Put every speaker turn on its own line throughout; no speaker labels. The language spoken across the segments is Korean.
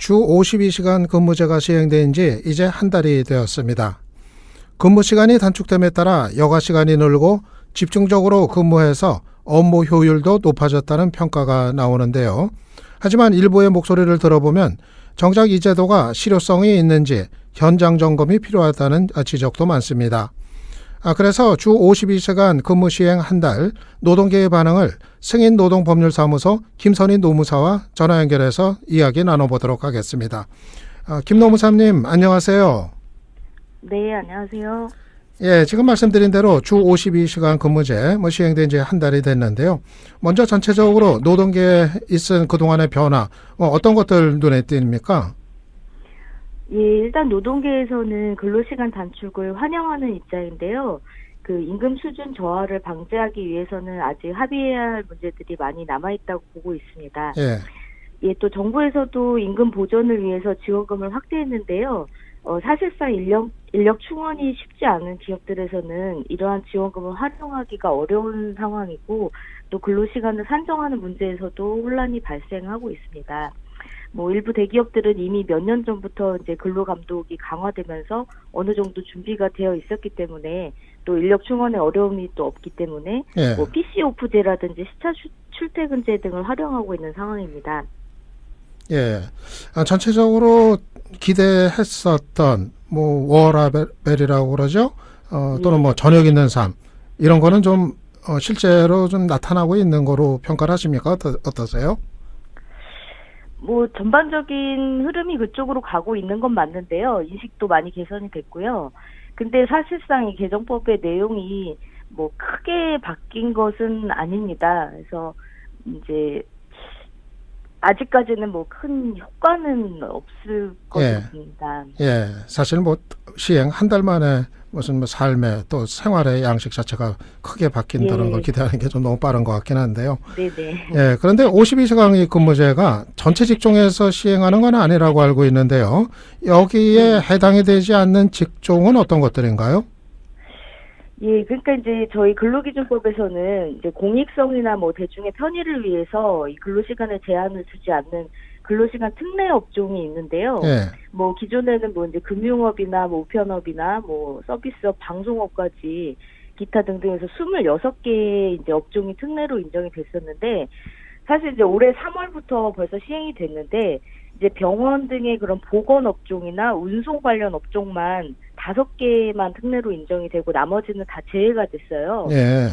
주 52시간 근무제가 시행된 지 이제 한 달이 되었습니다. 근무 시간이 단축됨에 따라 여가 시간이 늘고 집중적으로 근무해서 업무 효율도 높아졌다는 평가가 나오는데요. 하지만 일부의 목소리를 들어보면 정작 이 제도가 실효성이 있는지 현장 점검이 필요하다는 지적도 많습니다. 그래서 주 52시간 근무 시행 한 달 노동계의 반응을 승인노동법률사무소 김선희 노무사와 전화 연결해서 이야기 나눠보도록 하겠습니다. 김 노무사님 안녕하세요.
네, 안녕하세요.
예, 지금 말씀드린 대로 주 52시간 근무제 시행된 지 한 달이 됐는데요. 먼저 전체적으로 노동계에 있은 그동안의 변화 어떤 것들 눈에 띕니까?
예, 일단 노동계에서는 근로시간 단축을 환영하는 입장인데요. 그 임금 수준 저하를 방지하기 위해서는 아직 합의해야 할 문제들이 많이 남아있다고 보고 있습니다.
예.
예, 또 정부에서도 임금 보전을 위해서 지원금을 확대했는데요. 사실상 인력 충원이 쉽지 않은 기업들에서는 이러한 지원금을 활용하기가 어려운 상황이고, 또 근로시간을 산정하는 문제에서도 혼란이 발생하고 있습니다. 일부 대기업들은 이미 몇 년 전부터 이제 근로 감독이 강화되면서 어느 정도 준비가 되어 있었기 때문에, 또 인력 충원에 어려움이 또 없기 때문에
예.
PC 오프제라든지 시차 출퇴근제 등을 활용하고 있는 상황입니다.
예. 전체적으로 기대했었던 워라벨이라고 그러죠. 또는 저녁 있는 삶 이런 거는 좀 실제로 좀 나타나고 있는 거로 평가를 하십니까? 어떠세요?
전반적인 흐름이 그쪽으로 가고 있는 건 맞는데요. 인식도 많이 개선이 됐고요. 근데 사실상 이 개정법의 내용이 크게 바뀐 것은 아닙니다. 그래서 이제 아직까지는 큰 효과는 없을 것 같습니다.
예, 사실 시행 한 달 만에 무슨 삶의 또 생활의 양식 자체가 크게 바뀐다는 걸 기대하는 게 좀 너무 빠른 것 같긴 한데요.
네네.
예, 그런데 52시간 근무제가 전체 직종에서 시행하는 건 아니라고 알고 있는데요. 여기에 해당이 되지 않는 직종은 어떤 것들인가요?
예, 그러니까 이제 저희 근로기준법에서는 이제 공익성이나 대중의 편의를 위해서 이 근로시간에 제한을 두지 않는 근로시간 특례 업종이 있는데요.
예.
기존에는 이제 금융업이나 우편업이나 서비스업, 방송업까지 기타 등등해서 26개 이제 업종이 특례로 인정이 됐었는데, 사실 이제 올해 3월부터 벌써 시행이 됐는데, 이제 병원 등의 그런 보건 업종이나 운송 관련 업종만 5개만 특례로 인정이 되고 나머지는 다 제외가 됐어요.
예.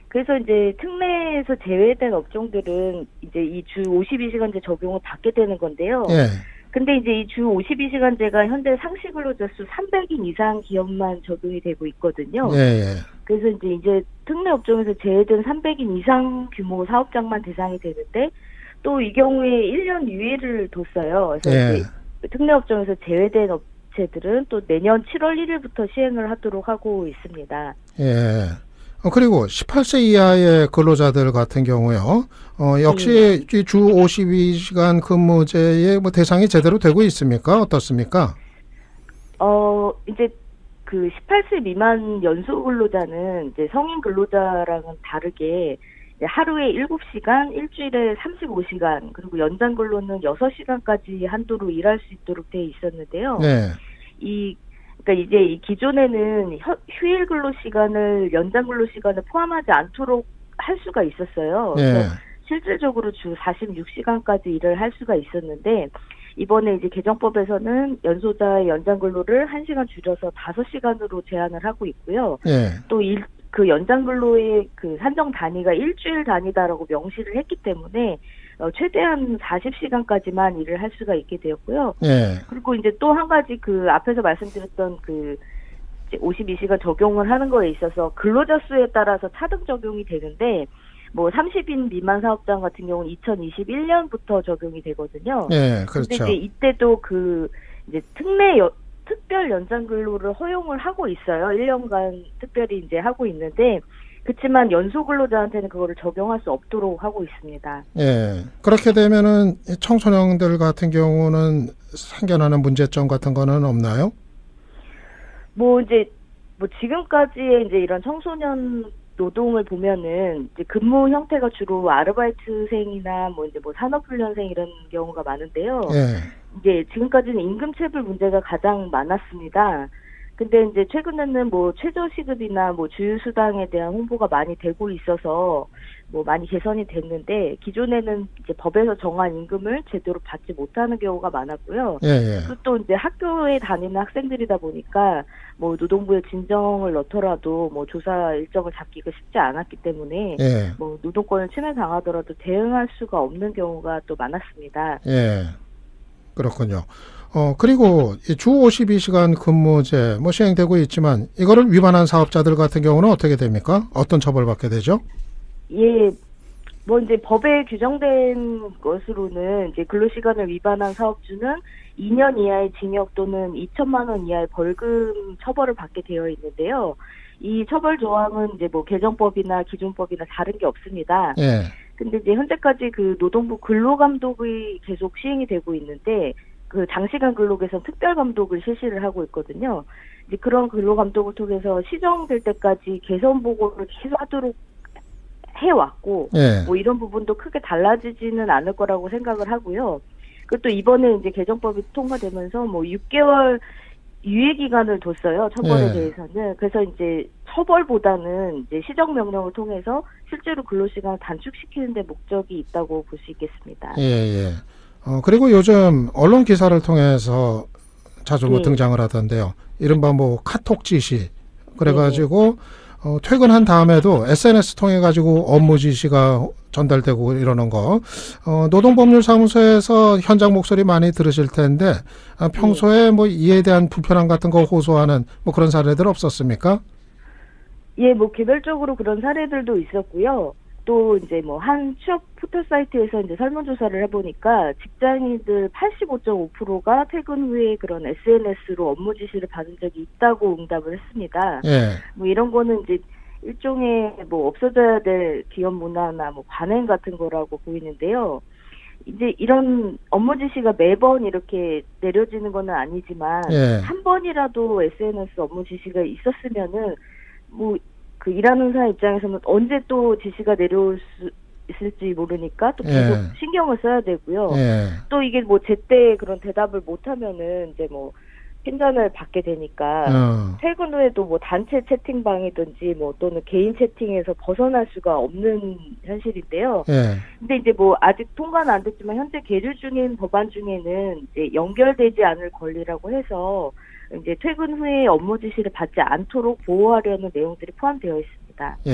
그래서 이제 특례에서 제외된 업종들은 이제 이 주 52시간제 적용을 받게 되는 건데요.
예.
근데 이제 이 주 52시간제가 현재 상시 근로자 수 300인 이상 기업만 적용이 되고 있거든요.
예.
그래서 이제 특례 업종에서 제외된 300인 이상 규모 사업장만 대상이 되는데, 또 이 경우에 1년 유예를 뒀어요. 그래서 이제 특례 업종에서 제외된 업체들은 또 내년 7월 1일부터 시행을 하도록 하고 있습니다.
예. 그리고 18세 이하의 근로자들 같은 경우요. 역시 주 52시간 근무제의 대상이 제대로 되고 있습니까? 어떻습니까?
이제 그 18세 미만 연소 근로자는 이제 성인 근로자랑은 다르게 하루에 7시간, 일주일에 35시간, 그리고 연장 근로는 6시간까지 한도로 일할 수 있도록 돼 있었는데요.
네.
그러니까 이제 이 기존에는 휴일 근로 시간을 연장 근로 시간을 포함하지 않도록 할 수가 있었어요. 그래서 실질적으로 주 46시간까지 일을 할 수가 있었는데, 이번에 이제 개정법에서는 연소자의 연장 근로를 1시간 줄여서 5시간으로 제한을 하고 있고요. 또 그 연장 근로의 그 산정 단위가 일주일 단위다라고 명시를 했기 때문에 최대한 40시간까지만 일을 할 수가 있게 되었고요. 그리고 이제 또 한 가지 그 앞에서 말씀드렸던 그 52시간 적용을 하는 거에 있어서 근로자 수에 따라서 차등 적용이 되는데, 30인 미만 사업장 같은 경우는 2021년부터 적용이 되거든요.
그렇죠.
근데 이제 이때도 이제 특별 연장 근로를 허용을 하고 있어요. 1년간 특별히 이제 하고 있는데, 그렇지만 연소 근로자한테는 그거를 적용할 수 없도록 하고 있습니다.
그렇게 되면은 청소년들 같은 경우는 생겨나는 문제점 같은 거는 없나요?
지금까지의 이제 이런 청소년 노동을 보면은 이제 근무 형태가 주로 아르바이트생이나 이제 산업훈련생 이런 경우가 많은데요. 이제 지금까지는 임금체불 문제가 가장 많았습니다. 근데 이제 최근에는 뭐 최저시급이나 뭐 주휴수당에 대한 홍보가 많이 되고 있어서 뭐 많이 개선이 됐는데, 기존에는 이제 법에서 정한 임금을 제대로 받지 못하는 경우가 많았고요.
예, 예.
또 이제 학교에 다니는 학생들이다 보니까 뭐 노동부에 진정을 넣더라도 뭐 조사 일정을 잡기가 쉽지 않았기 때문에
예.
뭐 노동권을 침해당하더라도 대응할 수가 없는 경우가 또 많았습니다.
예. 그렇군요. 그리고 이 주 52시간 근무제 뭐 시행되고 있지만 이거를 위반한 사업자들 같은 경우는 어떻게 됩니까? 어떤 처벌받게 되죠?
예, 뭐 이제 법에 규정된 것으로는 이제 근로시간을 위반한 사업주는 2년 이하의 징역 또는 2천만 원 이하의 벌금 처벌을 받게 되어 있는데요. 이 처벌 조항은 이제 뭐 개정법이나 기존법이나 다른 게 없습니다.
예.
근데 이제 현재까지 그 노동부 근로감독이 계속 시행이 되고 있는데, 그 장시간 근로 개선 특별감독을 실시를 하고 있거든요. 이제 그런 근로감독을 통해서 시정될 때까지 개선 보고를 계속 하도록 해왔고,
예.
뭐 이런 부분도 크게 달라지지는 않을 거라고 생각을 하고요. 그것도 이번에 이제 개정법이 통과되면서 뭐 6개월 유예 기간을 뒀어요, 처벌에
예.
대해서는. 그래서 이제 처벌보다는 이제 시정 명령을 통해서 실제로 근로시간을 단축시키는 데 목적이 있다고 볼 수 있겠습니다.
예, 예. 그리고 요즘 언론 기사를 통해서 자주 뭐
예.
등장을 하던데요. 이른바 뭐 카톡 지시. 그래가지고 퇴근한 다음에도 SNS 통해 가지고 업무 지시가 전달되고 이러는 거. 노동법률사무소에서 현장 목소리 많이 들으실 텐데 평소에 뭐 이에 대한 불편함 같은 거 호소하는 뭐 그런 사례들 없었습니까?
예, 뭐 개별적으로 그런 사례들도 있었고요. 또 이제 뭐 한 취업 포털 사이트에서 이제 설문조사를 해보니까 직장인들 85.5%가 퇴근 후에 그런 SNS로 업무 지시를 받은 적이 있다고 응답을 했습니다.
예.
뭐 이런 거는 이제 일종의 뭐 없어져야 될 기업 문화나 뭐 관행 같은 거라고 보이는데요. 이제 이런 업무 지시가 매번 이렇게 내려지는 건 아니지만
예.
한 번이라도 SNS 업무 지시가 있었으면은 뭐 그 일하는 사람 입장에서는 언제 또 지시가 내려올 수 있을지 모르니까 또 계속
예.
신경을 써야 되고요.
예.
또 이게 뭐 제때 그런 대답을 못하면은 이제 뭐 핀잔을 받게 되니까 퇴근 후에도 뭐 단체 채팅방이든지 뭐 또는 개인 채팅에서 벗어날 수가 없는 현실인데요.
예.
근데 이제 뭐 아직 통과는 안 됐지만 현재 계류 중인 법안 중에는 이제 연결되지 않을 권리라고 해서 이제 퇴근 후에 업무 지시를 받지 않도록 보호하려는 내용들이 포함되어 있습니다.
예.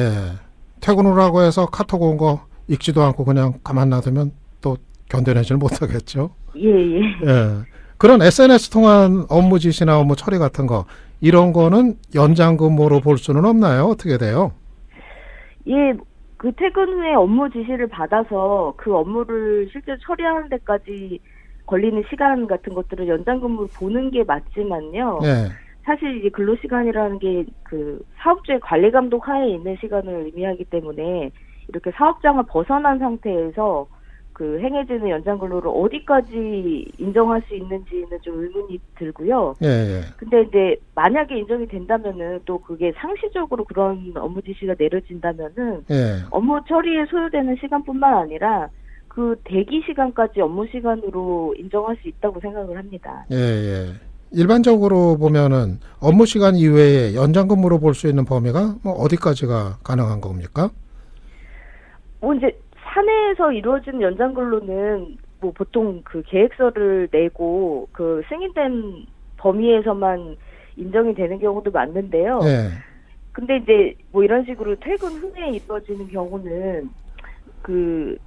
퇴근 후라고 해서 카톡 온 거 읽지도 않고 그냥 가만 놔두면 또 견뎌내지는 못하겠죠.
예, 예.
예. 그런 SNS 통한 업무 지시나 업무 처리 같은 거 이런 거는 연장 근무로 볼 수는 없나요? 어떻게 돼요?
예, 그 퇴근 후에 업무 지시를 받아서 그 업무를 실제 처리하는 데까지 걸리는 시간 같은 것들을 연장 근무로 보는 게 맞지만요.
예.
사실 이제 근로시간이라는 게 그 사업주의 관리 감독 하에 있는 시간을 의미하기 때문에 이렇게 사업장을 벗어난 상태에서 그 행해지는 연장 근로를 어디까지 인정할 수 있는지는 좀 의문이 들고요.
예, 예.
근데 이제 만약에 인정이 된다면은 또 그게 상시적으로 그런 업무 지시가 내려진다면은
예.
업무 처리에 소요되는 시간뿐만 아니라 그 대기 시간까지 업무 시간으로 인정할 수 있다고 생각을 합니다.
예, 예. 일반적으로 보면은 업무 시간 이외에 연장 근무로 볼 수 있는 범위가 뭐 어디까지가 가능한 겁니까?
뭐 이제 사내에서 이루어지는 연장 근로는 뭐 보통 그 계획서를 내고 그 승인된 범위에서만 인정이 되는 경우도 많는데요.
예.
근데 이제 뭐 이런 식으로 퇴근 후에 이루어지는 경우는 그러니까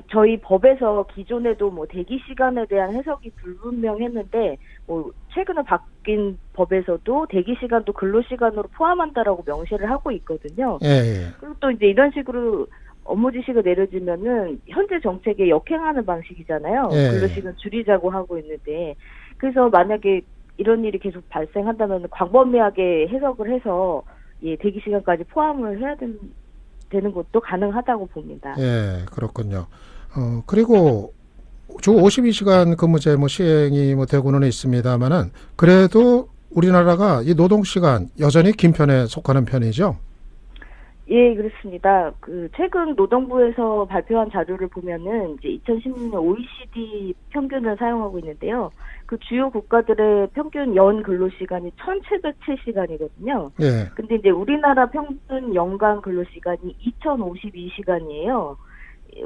저희 법에서 기존에도 뭐 대기 시간에 대한 해석이 불분명했는데 뭐 최근에 바뀐 법에서도 대기 시간도 근로 시간으로 포함한다라고 명시를 하고 있거든요.
예, 예.
그리고 또 이제 이런 식으로 업무 지시가 내려지면은 현재 정책에 역행하는 방식이잖아요.
예.
근로시간 줄이자고 하고 있는데 그래서 만약에 이런 일이 계속 발생한다면 광범위하게 해석을 해서 예, 대기 시간까지 포함을 해야 되는 것도 가능하다고 봅니다.
예, 그렇군요. 그리고 주 52시간 근무제 뭐 시행이 뭐 되고는 있습니다만은 그래도 우리나라가 이 노동 시간 여전히 긴 편에 속하는 편이죠.
예, 그렇습니다. 최근 노동부에서 발표한 자료를 보면은 이제 2016년 OECD 평균을 사용하고 있는데요. 그 주요 국가들의 평균 연 근로시간이 1,707시간이거든요.
예.
근데 이제 우리나라 평균 연간 근로시간이 2,052시간이에요.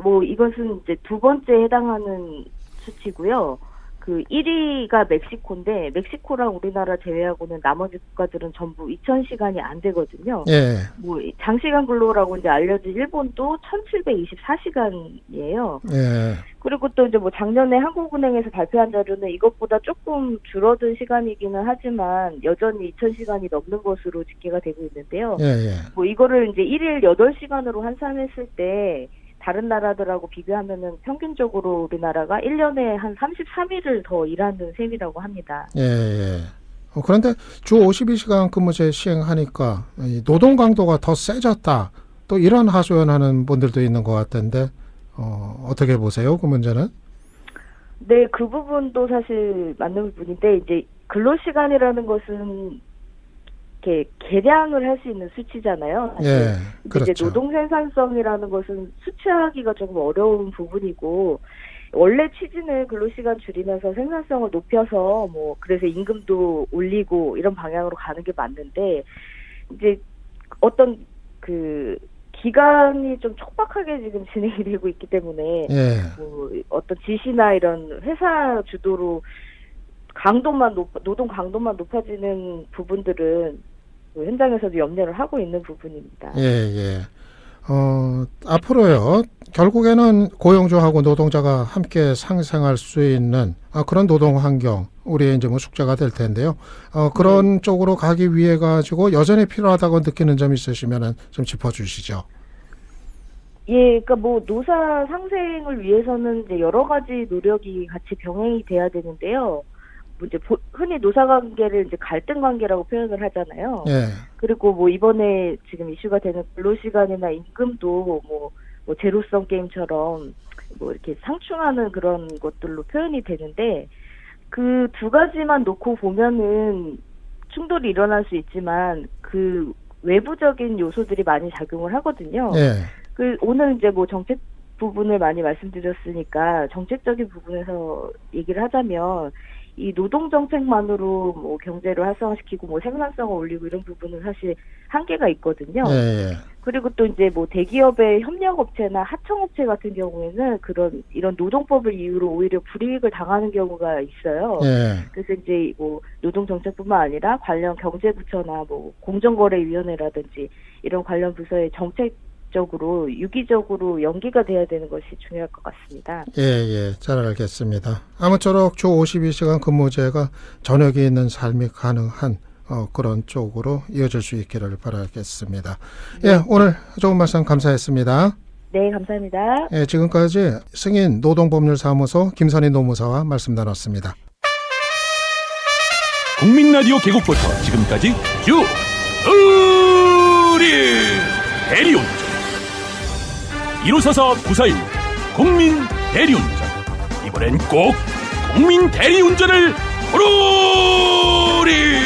뭐 이것은 이제 두 번째 해당하는 수치고요. 1위가 멕시코인데 멕시코랑 우리나라 제외하고는 나머지 국가들은 전부 2,000시간이 안 되거든요.
예.
뭐 장시간 근로라고 이제 알려진 일본도 1,724시간이에요.
예.
그리고 또 이제 뭐 작년에 한국은행에서 발표한 자료는 이것보다 조금 줄어든 시간이기는 하지만 여전히 2,000시간이 넘는 것으로 집계가 되고 있는데요.
예. 예.
뭐 이거를 이제 1일 8시간으로 환산했을 때 다른 나라들하고 비교하면은 평균적으로 우리나라가 1년에 한 33일을 더 일하는 셈이라고 합니다.
예. 예. 그런데 주 52시간 근무제 시행하니까 이 노동 강도가 더 세졌다. 또 이런 하소연하는 분들도 있는 것 같던데 어떻게 보세요? 그 문제는?
네, 그 부분도 사실 맞는 부분인데 이제 근로시간이라는 것은 이렇게 계량을 할 수 있는 수치잖아요. 사실.
예, 그렇죠.
이제 노동 생산성이라는 것은 수치하기가 조금 어려운 부분이고 원래 취지는 근로시간 줄이면서 생산성을 높여서 뭐 그래서 임금도 올리고 이런 방향으로 가는 게 맞는데 이제 어떤 기간이 좀 촉박하게 지금 진행이 되고 있기 때문에
예.
뭐 어떤 지시나 이런 회사 주도로 노동 강도만 높아지는 부분들은 현장에서도 염려를 하고 있는 부분입니다.
예, 예. 앞으로요, 결국에는 고용주하고 노동자가 함께 상생할 수 있는 그런 노동 환경, 우리의 이제 뭐 숙제가 될 텐데요. 그런 쪽으로 가기 위해 가지고 여전히 필요하다고 느끼는 점이 있으시면은 좀 짚어주시죠.
예, 그러니까 뭐 노사 상생을 위해서는 이제 여러 가지 노력이 같이 병행이 돼야 되는데요. 이제 흔히 노사관계를 이제 갈등 관계라고 표현을 하잖아요.
예.
그리고 뭐 이번에 지금 이슈가 되는 근로시간이나 임금도 뭐 제로섬 게임처럼 뭐 이렇게 상충하는 그런 것들로 표현이 되는데 그 두 가지만 놓고 보면은 충돌이 일어날 수 있지만 그 외부적인 요소들이 많이 작용을 하거든요.
예.
오늘 이제 뭐 정책 부분을 많이 말씀드렸으니까 정책적인 부분에서 얘기를 하자면 이 노동 정책만으로 뭐 경제를 활성화시키고 뭐 생산성을 올리고 이런 부분은 사실 한계가 있거든요.
예.
그리고 또 이제 뭐 대기업의 협력업체나 하청업체 같은 경우에는 이런 노동법을 이유로 오히려 불이익을 당하는 경우가 있어요.
예.
그래서 이제 뭐 노동 정책뿐만 아니라 관련 경제부처나 뭐 공정거래위원회라든지 이런 관련 부서의 정책적으로 유기적으로 연기가 돼야 되는 것이 중요할 것 같습니다.
예, 잘 알겠습니다. 아무쪼록 주 52시간 근무제가 저녁에 있는 삶이 가능한 그런 쪽으로 이어질 수 있기를 바라겠습니다.
네.
예, 오늘 좋은 말씀 감사했습니다.
네, 감사합니다.
예, 지금까지 승인 노동법률사무소 김선희 노무사와 말씀 나눴습니다.
국민라디오 개국부터 지금까지 쭉 우리 대리운전 1544-9416 국민 대리운전 이번엔 꼭 국민 대리운전을 부르리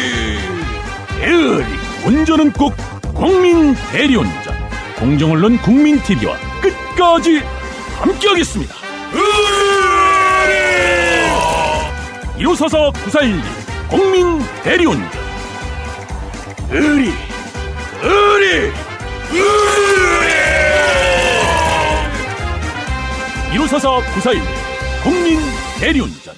운전은 꼭 국민 대리운전 공정언론 국민TV와 끝까지 함께하겠습니다. 1544-9416 국민 대리운전 1544-9416 국민 대리운전